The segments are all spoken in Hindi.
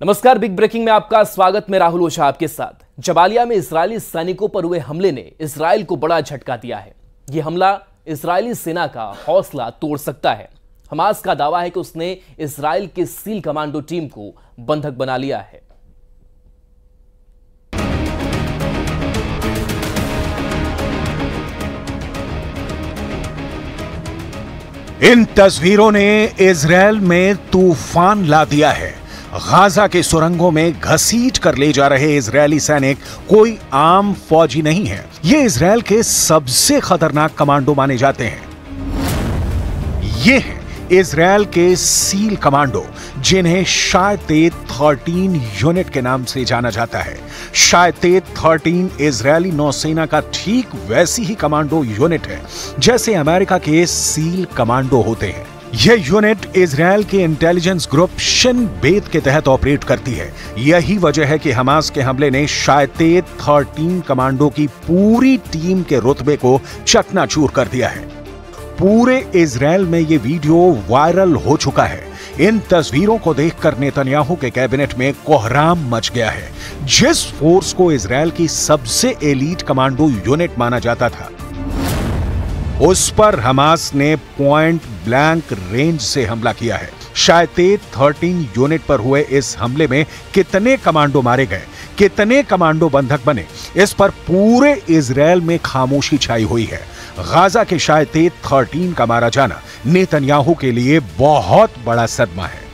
नमस्कार, बिग ब्रेकिंग में आपका स्वागत। मैं राहुल ओझा आपके साथ। जबालिया में इजरायली सैनिकों पर हुए हमले ने इजरायल को बड़ा झटका दिया है। यह हमला इजरायली सेना का हौसला तोड़ सकता है। हमास का दावा है कि उसने इजरायल के सील कमांडो टीम को बंधक बना लिया है। इन तस्वीरों ने इजरायल में तूफान ला दिया है। गाजा के सुरंगों में घसीट कर ले जा रहे इजरायली सैनिक कोई आम फौजी नहीं है। ये इजरायल के सबसे खतरनाक कमांडो माने जाते हैं। ये हैं इजरायल के सील कमांडो, जिन्हें शायतेत 13 यूनिट के नाम से जाना जाता है। शायतेत 13 इजरायली नौसेना का ठीक वैसी ही कमांडो यूनिट है जैसे अमेरिका के सील कमांडो होते हैं। यह यूनिट इजरायल के इंटेलिजेंस ग्रुप शिन बेत के तहत ऑपरेट करती है। यही वजह है कि हमास के हमले ने शायतेत 13 कमांडो की पूरी टीम के रुतबे को चकनाचूर कर दिया है। पूरे इजरायल में यह वीडियो वायरल हो चुका है। इन तस्वीरों को देखकर नेतन्याहू के कैबिनेट में कोहराम मच गया है। जिस फोर्स को इजरायल की सबसे एलीट कमांडो यूनिट माना जाता था, उस पर हमास ने पॉइंट ब्लैंक रेंज से हमला किया है। शायतेत 13 यूनिट पर हुए इस हमले में कितने कमांडो मारे गए, कितने कमांडो बंधक बने, इस पर पूरे इजरायल में खामोशी छाई हुई है। गाजा के शायतेत 13 का मारा जाना नेतन्याहू के लिए बहुत बड़ा सदमा है।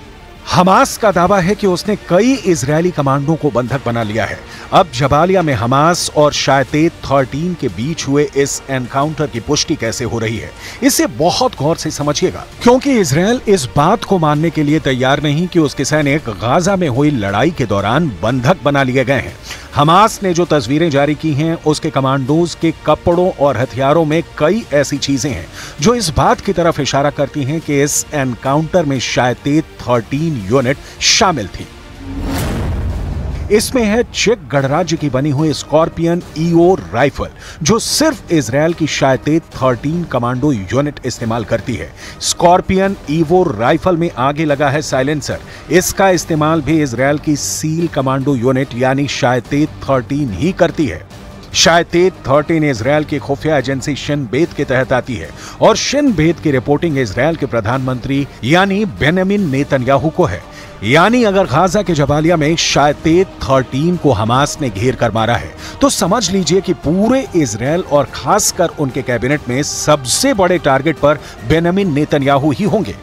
हमास का दावा है कि उसने कई इजरायली कमांडो को बंधक बना लिया है। अब जबालिया में हमास और शायतेत 13 के बीच हुए इस एनकाउंटर की पुष्टि कैसे हो रही है, इसे बहुत गौर से समझिएगा, क्योंकि इजरायल इस बात को मानने के लिए तैयार नहीं कि उसके सैनिक गाजा में हुई लड़ाई के दौरान बंधक बना लिए गए हैं। हमास ने जो तस्वीरें जारी की हैं, उसके कमांडोज के कपड़ों और हथियारों में कई ऐसी चीजें हैं जो इस बात की तरफ इशारा करती हैं कि इस एनकाउंटर में शायतेत 13 यूनिट शामिल थी। इसमें है चेक गणराज्य की बनी हुई स्कॉर्पियन ईओ राइफल, जो सिर्फ इजरायल की शायतेत 13 कमांडो यूनिट इस्तेमाल करती है। स्कॉर्पियन ईवो राइफल में आगे लगा है साइलेंसर। इसका इस्तेमाल भी इजरायल की सील कमांडो यूनिट यानी शायतेत 13 ही करती है। शायतेत 13 इजरायल की खुफिया एजेंसी शिन बेत के तहत आती है और शिन बेत की रिपोर्टिंग इजरायल के प्रधानमंत्री यानी बेंजामिन नेतन्याहू को है। यानी अगर गाजा के जबालिया में शायतेत 13 को हमास ने घेर कर मारा है, तो समझ लीजिए कि पूरे इजरायल और खासकर उनके कैबिनेट में सबसे बड़े टारगेट पर बेंजामिन नेतन्याहू ही होंगे।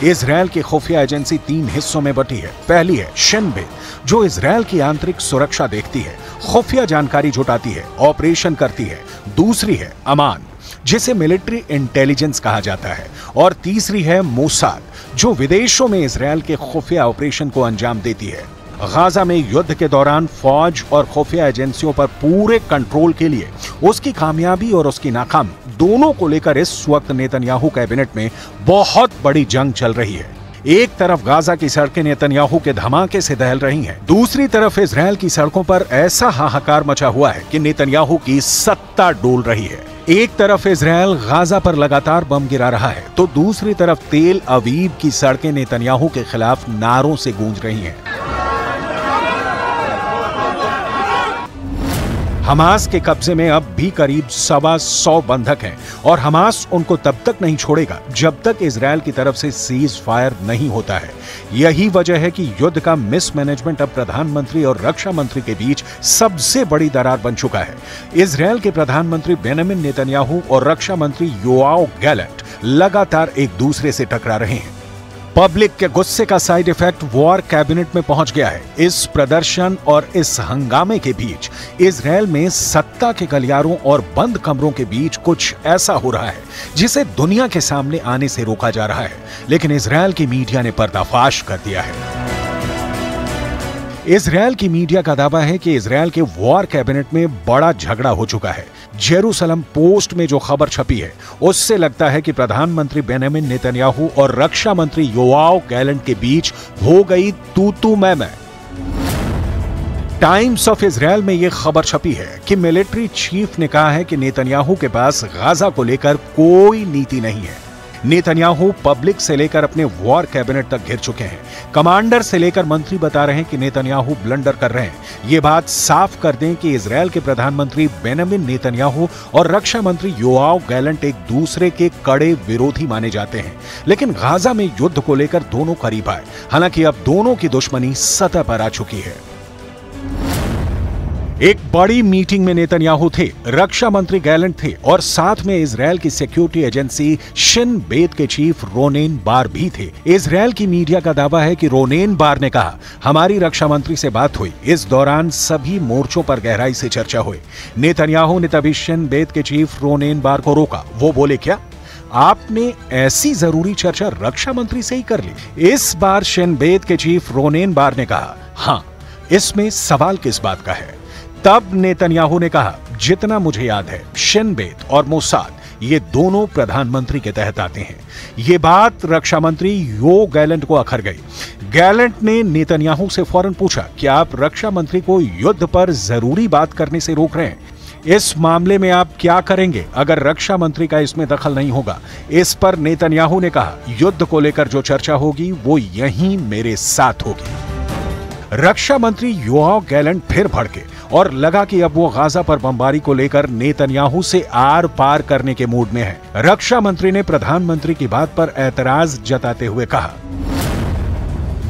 इजरायल की खुफिया एजेंसी 3 हिस्सों में बटी है। पहली है शिन बेत, जो इजरायल की आंतरिक सुरक्षा देखती है, खुफिया जानकारी जुटाती है, ऑपरेशन करती है। दूसरी है अमान, जिसे मिलिट्री इंटेलिजेंस कहा जाता है। और तीसरी है मोसाद, जो विदेशों में इजरायल के खुफिया ऑपरेशन को अंजाम देती है। गाजा में युद्ध के दौरान फौज और खुफिया एजेंसियों पर पूरे कंट्रोल के लिए उसकी कामयाबी और उसकी नाकामी दोनों को लेकर इस वक्त नेतन्याहू कैबिनेट में बहुत बड़ी जंग चल रही है। एक तरफ गाजा की सड़कें नेतन्याहू के धमाके से दहल रही हैं, दूसरी तरफ इजरायल की सड़कों पर ऐसा हाहाकार मचा हुआ है कि नेतन्याहू की सत्ता डोल रही है। एक तरफ इजरायल गाजा पर लगातार बम गिरा रहा है, तो दूसरी तरफ तेल अवीव की सड़कें नेतन्याहू के खिलाफ नारों से गूंज रही हैं। हमास के कब्जे में अब भी करीब 125 बंधक हैं और हमास उनको तब तक नहीं छोड़ेगा जब तक इजरायल की तरफ से सीज फायर नहीं होता है। यही वजह है कि युद्ध का मिसमैनेजमेंट अब प्रधानमंत्री और रक्षा मंत्री के बीच सबसे बड़ी दरार बन चुका है। इजरायल के प्रधानमंत्री बेंजामिन नेतन्याहू और रक्षा मंत्री योआव गैलेंट लगातार एक दूसरे से टकरा रहे हैं। पब्लिक के गुस्से का साइड इफेक्ट वॉर कैबिनेट में पहुंच गया है। इस प्रदर्शन और इस हंगामे के बीच इजरायल में सत्ता के गलियारों और बंद कमरों के बीच कुछ ऐसा हो रहा है जिसे दुनिया के सामने आने से रोका जा रहा है, लेकिन इजरायल की मीडिया ने पर्दाफाश कर दिया है। इजरायल की मीडिया का दावा है कि इजरायल के वॉर कैबिनेट में बड़ा झगड़ा हो चुका है। जेरूसलम पोस्ट में जो खबर छपी है, उससे लगता है कि प्रधानमंत्री बेंजामिन नेतन्याहू और रक्षा मंत्री योआव गैलेंट के बीच हो गई तू मैं। टाइम्स ऑफ इजरायल में यह खबर छपी है कि मिलिट्री चीफ ने कहा है कि नेतन्याहू के पास गाजा को लेकर कोई नीति नहीं है। नेतन्याहू पब्लिक से लेकर अपने वॉर कैबिनेट तक घिर चुके हैं। कमांडर से लेकर मंत्री बता रहे हैं कि नेतन्याहू ब्लंडर कर रहे हैं। ये बात साफ कर दें कि इजरायल के प्रधानमंत्री बेंजामिन नेतन्याहू और रक्षा मंत्री योआव गैलेंट एक दूसरे के कड़े विरोधी माने जाते हैं, लेकिन गाजा में युद्ध को लेकर दोनों करीब आए। हालांकि अब दोनों की दुश्मनी सतह पर आ चुकी है। एक बड़ी मीटिंग में नेतन्याहू थे, रक्षा मंत्री गैलेंट थे और साथ में इजरायल की सिक्योरिटी एजेंसी शिन बेत के चीफ रोनेन बार भी थे। इजरायल की मीडिया का दावा है कि रोनेन बार ने कहा, हमारी रक्षा मंत्री से बात हुई। इस दौरान सभी मोर्चों पर गहराई से चर्चा हुई। नेतन्याहू ने तभी शिन बेत के चीफ रोनेन बार को रोका। वो बोले, क्या आपने ऐसी जरूरी चर्चा रक्षा मंत्री से ही कर ली? इस बार शिन बेत के चीफ रोनेन बार ने कहा, हां, इसमें सवाल किस बात का है? तब नेतन्याहू ने कहा, जितना मुझे याद है शिन बेत और मोसाद ये दोनों प्रधानमंत्री के तहत आते हैं। ये बात रक्षा मंत्री यो गैलेंट को अखर गई। गैलेंट ने नेतन्याहू से फौरन पूछा कि आप रक्षा मंत्री को युद्ध पर जरूरी बात करने से रोक रहे हैं। इस मामले में आप क्या करेंगे अगर रक्षा मंत्री का इसमें दखल नहीं होगा? इस पर नेतन्याहू ने कहा, युद्ध को लेकर जो चर्चा होगी वो यहीं मेरे साथ होगी। रक्षा मंत्री योआव गैलेंट फिर भड़के और लगा कि अब वो गाजा पर बमबारी को लेकर नेतन्याहू से आर पार करने के मूड में है। रक्षा मंत्री ने प्रधानमंत्री की बात पर ऐतराज जताते हुए कहा,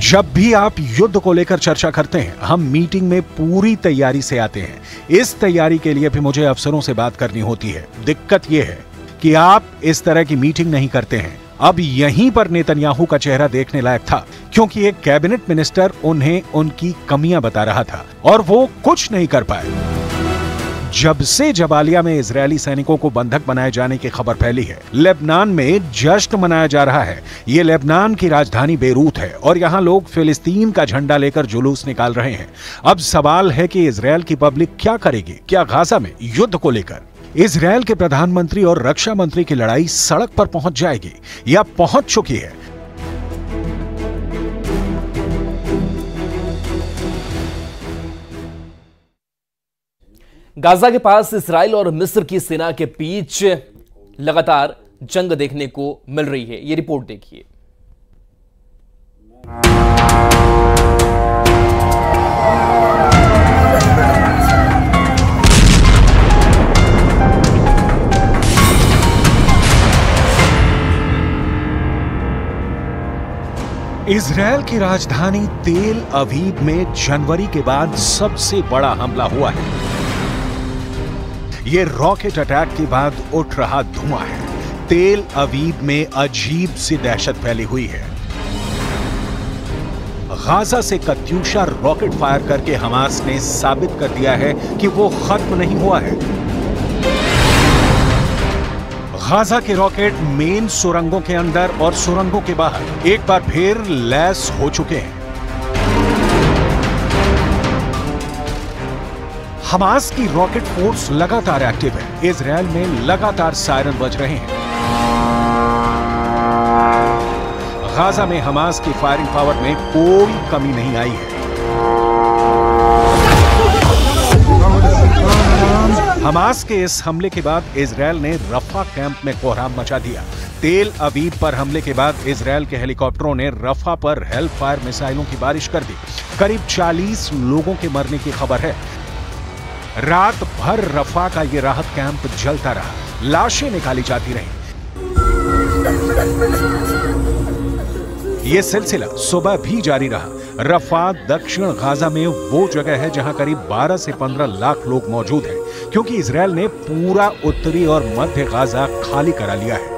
जब भी आप युद्ध को लेकर चर्चा करते हैं, हम मीटिंग में पूरी तैयारी से आते हैं। इस तैयारी के लिए भी मुझे अफसरों से बात करनी होती है। दिक्कत यह है कि आप इस तरह की मीटिंग नहीं करते हैं। अब यहीं पर नेतन्याहू का चेहरा देखने लायक था, क्योंकि एक कैबिनेट मिनिस्टर उन्हें उनकी कमियां बता रहा था और वो कुछ नहीं कर पाए। जब से जबालिया में इजरायली सैनिकों को बंधक बनाए जाने की खबर फैली है, लेबनान में जश्न मनाया जा रहा है। ये लेबनान की राजधानी बेरूत है और यहाँ लोग फिलिस्तीन का झंडा लेकर जुलूस निकाल रहे हैं। अब सवाल है कि इजरायल की पब्लिक क्या करेगी? क्या गाजा में युद्ध को लेकर इजरायल के प्रधानमंत्री और रक्षा मंत्री की लड़ाई सड़क पर पहुंच जाएगी या पहुंच चुकी है? गाजा के पास इजराइल और मिस्र की सेना के बीच लगातार जंग देखने को मिल रही है। ये रिपोर्ट देखिए। इजरायल की राजधानी तेल अवीव में जनवरी के बाद सबसे बड़ा हमला हुआ है। ये रॉकेट अटैक के बाद उठ रहा धुआं है। तेल अवीव में अजीब सी दहशत फैली हुई है। गाजा से कत्यूशा रॉकेट फायर करके हमास ने साबित कर दिया है कि वो खत्म नहीं हुआ है। गाजा के रॉकेट मेन सुरंगों के अंदर और सुरंगों के बाहर एक बार फिर लैस हो चुके हैं। हमास की रॉकेट फोर्स लगातार एक्टिव है। इजरायल में लगातार सायरन बज रहे हैं। गाजा में हमास की फायरिंग पावर में कोई कमी नहीं आई है। हमास के इस हमले के बाद इजरायल ने रफा कैंप में कोहराम मचा दिया। तेल अवीव पर हमले के बाद इजरायल के हेलीकॉप्टरों ने रफा पर हेल्प फायर मिसाइलों की बारिश कर दी। करीब 40 लोगों के मरने की खबर है। रात भर रफा का ये राहत कैंप जलता रहा, लाशें निकाली जाती रहीं। यह सिलसिला सुबह भी जारी रहा। रफा दक्षिण गाजा में वो जगह है जहां करीब 12 से 15 लाख लोग मौजूद हैं, क्योंकि इजरायल ने पूरा उत्तरी और मध्य गाजा खाली करा लिया है।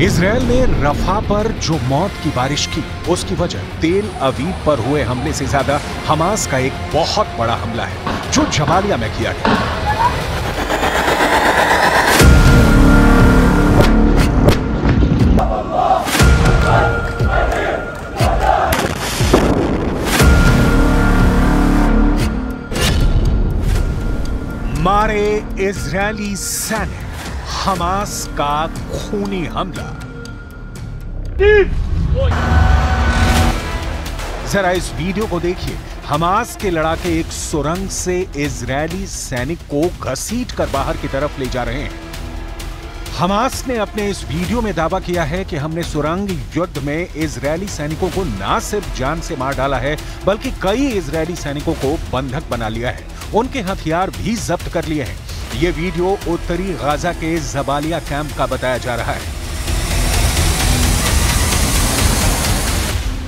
इजरायल ने रफा पर जो मौत की बारिश की, उसकी वजह तेल अवीव पर हुए हमले से ज्यादा हमास का एक बहुत बड़ा हमला है जो जबालिया में किया गया। मारे इजरायली सैनिक, हमास का खूनी हमला। जरा इस वीडियो को देखिए। हमास के लड़ाके एक सुरंग से इजरायली सैनिक को घसीट कर बाहर की तरफ ले जा रहे हैं। हमास ने अपने इस वीडियो में दावा किया है कि हमने सुरंग युद्ध में इजरायली सैनिकों को न सिर्फ जान से मार डाला है, बल्कि कई इजरायली सैनिकों को बंधक बना लिया है, उनके हथियार भी जब्त कर लिए हैं। ये वीडियो उत्तरी गाजा के जबालिया कैंप का बताया जा रहा है।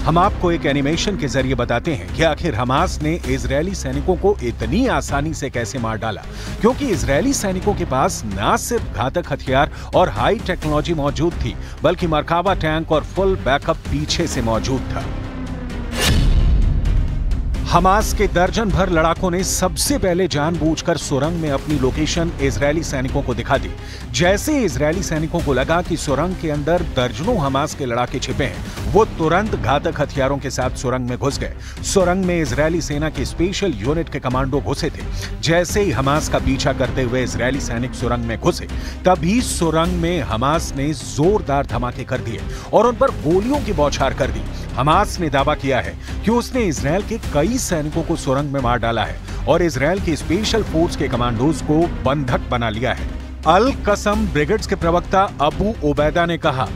हम आपको एक एनिमेशन के जरिए बताते हैं कि आखिर हमास ने इजरायली सैनिकों को इतनी आसानी से कैसे मार डाला, क्योंकि इजरायली सैनिकों के पास न सिर्फ घातक हथियार और हाई टेक्नोलॉजी मौजूद थी, बल्कि मरकाबा टैंक और फुल बैकअप पीछे से मौजूद था। हमास के दर्जन भर लड़ाकों ने सबसे पहले जानबूझकर सुरंग में अपनी लोकेशन इजरायली सैनिकों को दिखा दी। जैसे इजरायली सैनिकों को लगा कि सुरंग के अंदर दर्जनों हमास के लड़ाके छिपे हैं, वो तुरंत घातक हथियारों के साथ सुरंग में घुस गए। सुरंग में इजरायली सेना की स्पेशल यूनिट के कमांडो घुसे थे। जैसे ही हमास का पीछा करते हुए इजरायली सैनिक सुरंग में घुसे, तभी सुरंग में हमास ने जोरदार धमाके कर दिए और उन पर गोलियों की बौछार कर दी। हमास ने दावा किया है कि उसने इजरायल के कई सैनिकों को सुरंग में मार डाला है और इजरायल की स्पेशल फोर्स के कमांडोज को बंधक बना लिया है। अल कसम ब्रिगेड्स के प्रवक्ता अबू उबैदा ने कहा,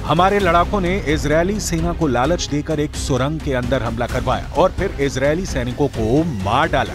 हमारे लड़ाकों ने इजरायली सेना को लालच देकर एक सुरंग के अंदर हमला करवाया और फिर इजरायली सैनिकों को मार डाला।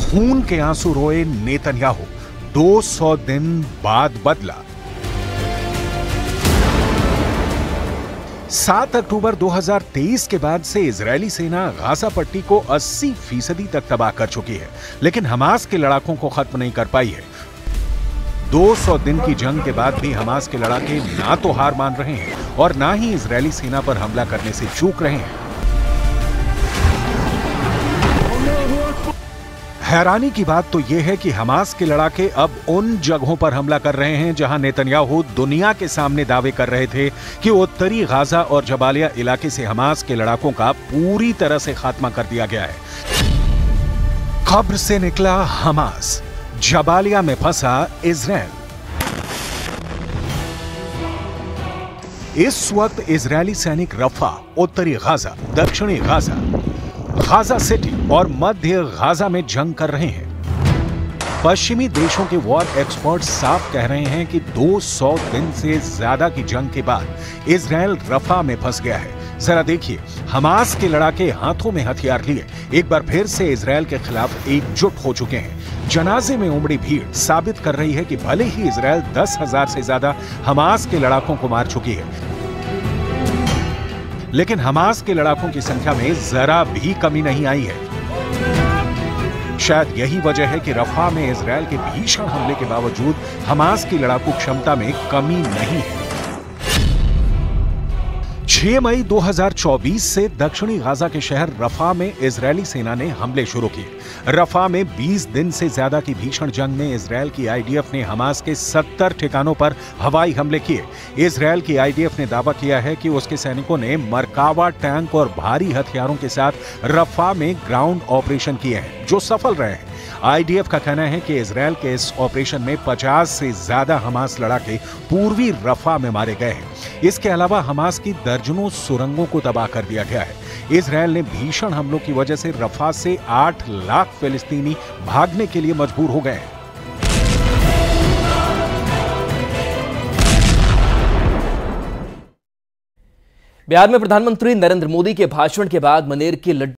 खून के आंसू रोए नेतन्याहू 200 दिन बाद बदला। 7 अक्टूबर 2023 के बाद से इजरायली सेना गाजा पट्टी को 80% तक तबाह कर चुकी है, लेकिन हमास के लड़ाकों को खत्म नहीं कर पाई है। 200 दिन की जंग के बाद भी हमास के लड़ाके ना तो हार मान रहे हैं और ना ही इजरायली सेना पर हमला करने से चूक रहे हैं। हैरानी की बात तो यह है कि हमास के लड़ाके अब उन जगहों पर हमला कर रहे हैं जहां नेतन्याहू दुनिया के सामने दावे कर रहे थे कि उत्तरी गाजा और जबालिया इलाके से हमास के लड़ाकों का पूरी तरह से खात्मा कर दिया गया है। कब्र से निकला हमास, जबालिया में फंसा इजरायल। इस वक्त इजरायली सैनिक रफा, उत्तरी गाजा, दक्षिणी गाजा, गाजा सिटी और मध्य गाजा में जंग कर रहे हैं। पश्चिमी देशों के वॉर एक्सपर्ट साफ कह रहे हैं कि 200 दिन से ज्यादा की जंग के बाद इजरायल रफा में फंस गया है। जरा देखिए, हमास के लड़ाके हाथों में हथियार लिए एक बार फिर से इजरायल के खिलाफ एकजुट हो चुके हैं। जनाजे में उमड़ी भीड़ साबित कर रही है कि भले ही इजरायल 10,000 से ज्यादा हमास के लड़ाकों को मार चुकी है, लेकिन हमास के लड़ाकों की संख्या में जरा भी कमी नहीं आई है। शायद यही वजह है कि रफा में इजरायल के भीषण हमले के बावजूद हमास की लड़ाकू क्षमता में कमी नहीं है। 6 मई 2024 से दक्षिणी गाजा के शहर रफा में इजरायली सेना ने हमले शुरू किए। रफा में 20 दिन से ज्यादा की भीषण जंग में इजरायल की आईडीएफ ने हमास के 70 ठिकानों पर हवाई हमले किए। इजरायल की आईडीएफ ने दावा किया है कि उसके सैनिकों ने मरकावा टैंक और भारी हथियारों के साथ रफा में ग्राउंड ऑपरेशन किए हैं, जो सफल रहे हैं। आईडीएफ का कहना है कि इजरायल के इस ऑपरेशन में 50 से ज्यादा हमास लड़ाके पूर्वी रफा में मारे गए हैं। इसके अलावा हमास की दर्जनों सुरंगों को तबाह कर दिया गया है। इजरायल ने भीषण हमलों की वजह से रफा से 8 लाख फिलिस्तीनी भागने के लिए मजबूर हो गए हैं। बिहार में प्रधानमंत्री नरेंद्र मोदी के भाषण के बाद मनेर के लड्डू